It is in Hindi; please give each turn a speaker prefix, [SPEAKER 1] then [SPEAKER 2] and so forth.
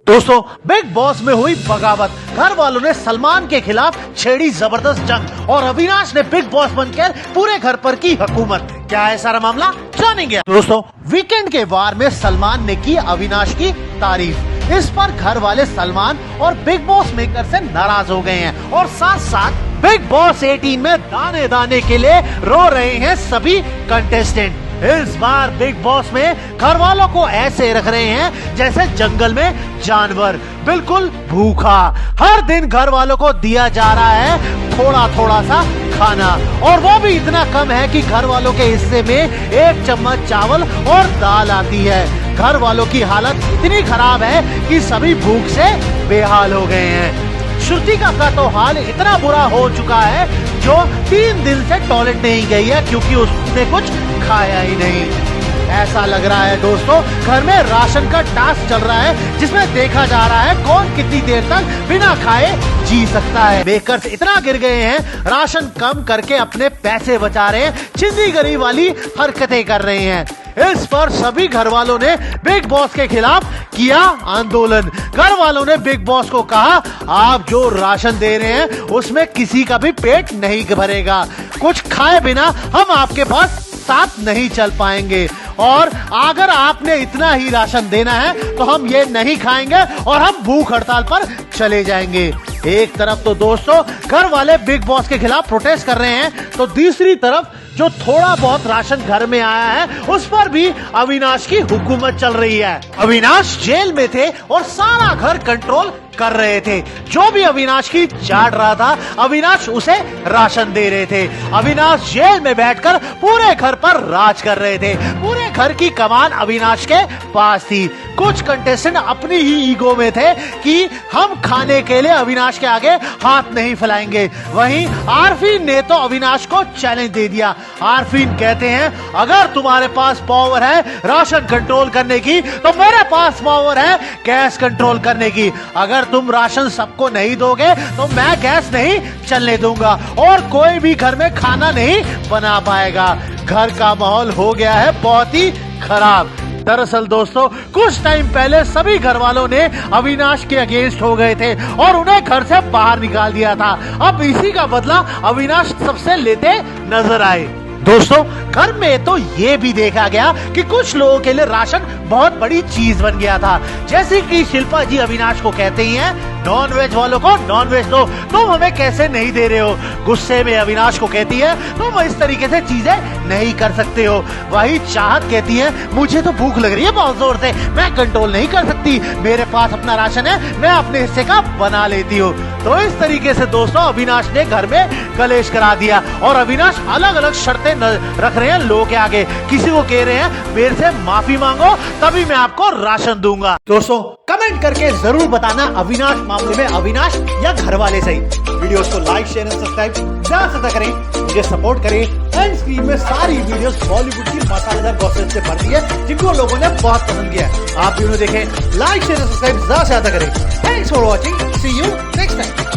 [SPEAKER 1] दोस्तों, बिग बॉस में हुई बगावत। घर वालों ने सलमान के खिलाफ छेड़ी जबरदस्त जंग और अविनाश ने बिग बॉस बनकर पूरे घर पर की हुकूमत। क्या है सारा मामला, जानेंगे। दोस्तों, वीकेंड के वार में सलमान ने की अविनाश की तारीफ। इस पर घर वाले सलमान और बिग बॉस मेकर से नाराज हो गए हैं और साथ साथ बिग बॉस 18 में दाने दाने के लिए रो रहे हैं सभी कंटेस्टेंट। इस बार बिग बॉस में घर वालों को ऐसे रख रहे हैं जैसे जंगल में जानवर, बिल्कुल भूखा। हर दिन घर वालों को दिया जा रहा है थोड़ा थोड़ा सा खाना, और वो भी इतना कम है कि घर वालों के हिस्से में 1 चम्मच चावल और दाल आती है। घर वालों की हालत इतनी खराब है कि सभी भूख से बेहाल हो गए हैं। श्रुतिका का तो हाल इतना बुरा हो चुका है जो 3 दिन से टॉयलेट नहीं गई है क्योंकि उसने कुछ खाया ही नहीं। ऐसा लग रहा है दोस्तों, घर में राशन का टास्क चल रहा है जिसमें देखा जा रहा है कौन कितनी देर तक बिना खाए जी सकता है। बेकर्स इतना गिर गए हैं, राशन कम करके अपने पैसे बचा रहे हैं, चिंदी गरीब वाली हरकतें कर रहे हैं। इस पर सभी घर वालों ने बिग बॉस के खिलाफ किया आंदोलन। घर वालों ने बिग बॉस को कहा, आप जो राशन दे रहे हैं उसमें किसी का भी पेट नहीं भरेगा। कुछ खाए बिना हम आपके पास साथ नहीं चल पाएंगे, और अगर आपने इतना ही राशन देना है तो हम ये नहीं खाएंगे और हम भूख हड़ताल पर चले जाएंगे। एक तरफ तो दोस्तों घर वाले बिग बॉस के खिलाफ प्रोटेस्ट कर रहे हैं, तो दूसरी तरफ जो थोड़ा बहुत राशन घर में आया है उस पर भी अविनाश की हुकूमत चल रही है। अविनाश जेल में थे और सारा घर कंट्रोल कर रहे थे। जो भी अविनाश की चाट रहा था, अविनाश उसे राशन दे रहे थे। अविनाश जेल में बैठकर पूरे घर पर राज कर रहे थे। पूरे घर की कमान अविनाश के पास थी। कुछ कंटेस्टेंट अपनी ही ईगो में थे कि हम खाने के लिए अविनाश के आगे हाथ नहीं फैलाएंगे। वहीं आरफीन ने तो अविनाश को चैलेंज दे दिया। आरफीन कहते हैं, अगर तुम्हारे पास पावर है राशन कंट्रोल करने की तो मेरे पास पावर है गैस कंट्रोल करने की। अगर तुम राशन सबको नहीं दोगे तो मैं गैस नहीं चलने दूंगा और कोई भी घर में खाना नहीं बना पाएगा। घर का माहौल हो गया है बहुत ही खराब। दरअसल दोस्तों, कुछ टाइम पहले सभी घर वालों ने अविनाश के अगेंस्ट हो गए थे और उन्हें घर से बाहर निकाल दिया था। अब इसी का बदला अविनाश सबसे लेते नजर आए। दोस्तों, घर में तो ये भी देखा गया कि कुछ लोगों के लिए राशन बहुत बड़ी चीज बन गया था। जैसे कि शिल्पा जी अविनाश को कहते ही हैं, नॉन वेज वालों को नॉन वेज दो, तुम हमें कैसे नहीं दे रहे हो। गुस्से में अविनाश को कहती है, तुम इस तरीके से चीजें नहीं कर सकते हो। वही चाहत कहती है, मुझे तो भूख लग रही है बहुत जोर से, मैं कंट्रोल नहीं कर सकती, मेरे पास अपना राशन है, मैं अपने हिस्से का बना लेती हूँ। तो इस तरीके से दोस्तों अविनाश ने घर में कलेश करा दिया और अविनाश अलग अलग शर्तें रख रहे हैं लोगों के आगे। किसी को कह रहे हैं मेरे से माफी मांगो तभी मैं आपको राशन दूंगा। दोस्तों, कमेंट करके जरूर बताना अविनाश मामले में अविनाश या घर वाले सही। वीडियोस को लाइक, शेयर एंड सब्सक्राइब ज्यादा से ज्यादा करें, मुझे सपोर्ट करें। एंड स्क्रीन में सारी वीडियोस बॉलीवुड की मसालेदार गॉसिप से भरती है जिनको लोगों ने बहुत पसंद किया है। आप भी उन्हें देखें, लाइक, शेयर एंड सब्सक्राइब ज्यादा से ज्यादा करें। Thanks for watching, see you next time.